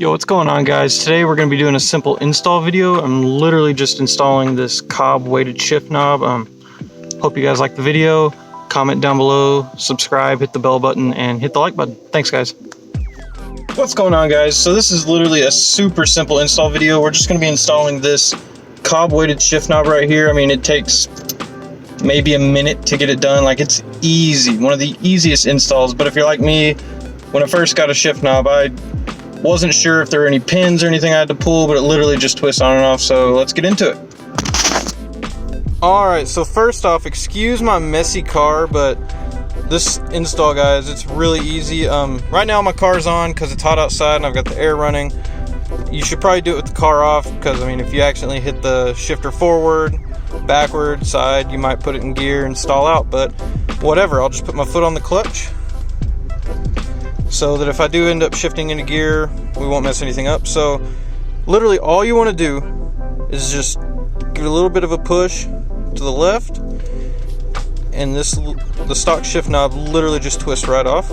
Yo, what's going on, guys? Today we're going to be doing a simple install video. I'm literally just installing this COBB weighted shift knob. Hope you guys like the video. Comment down below, subscribe, hit the bell button, and hit the like button. Thanks, guys. What's going on, guys? So this is literally a super simple install video. We're just going to be installing this COBB weighted shift knob right here. I mean, it takes maybe a minute to get it done. Like, it's easy, one of the easiest installs. But if you're like me, when I first got a shift knob, I wasn't sure if there were any pins or anything I had to pull, but it literally just twists on and off. So let's get into it. Alright, so first off, excuse my messy car, but this install, guys, it's really easy. Right now my car's on because it's hot outside and I've got the air running. You should probably do it with the car off because, I mean, if you accidentally hit the shifter forward, backward, side, you might put it in gear and stall out, but whatever. I'll just put my foot on the clutch so that if I do end up shifting into gear, we won't mess anything up. So literally all you want to do is just give it a little bit of a push to the left, and the stock shift knob literally just twists right off.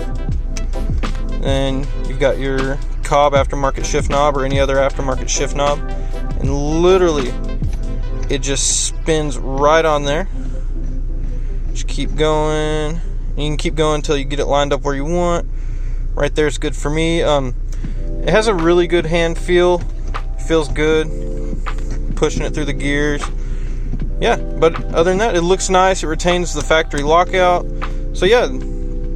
And you've got your COBB Aftermarket shift knob or any other aftermarket shift knob, and literally it just spins right on there. Just keep going. You can keep going until you get it lined up where you want. Right there is good for me. It has a really good hand feel. It feels good pushing it through the gears. Yeah, but other than that, it looks nice. It retains the factory lockout. So yeah,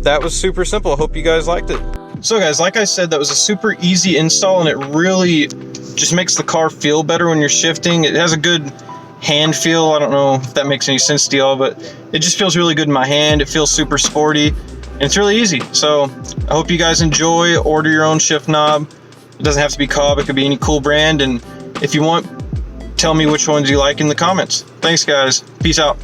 that was super simple. I hope you guys liked it. So guys, like I said, that was a super easy install, and it really just makes the car feel better when you're shifting. It has a good hand feel. I don't know if that makes any sense to y'all, but it just feels really good in my hand. It feels super sporty, and it's really easy. So I hope you guys enjoy. Order your own shift knob. It doesn't have to be COBB. It could be any cool brand, and if you want, tell me which ones you like in the comments. Thanks, guys. Peace out.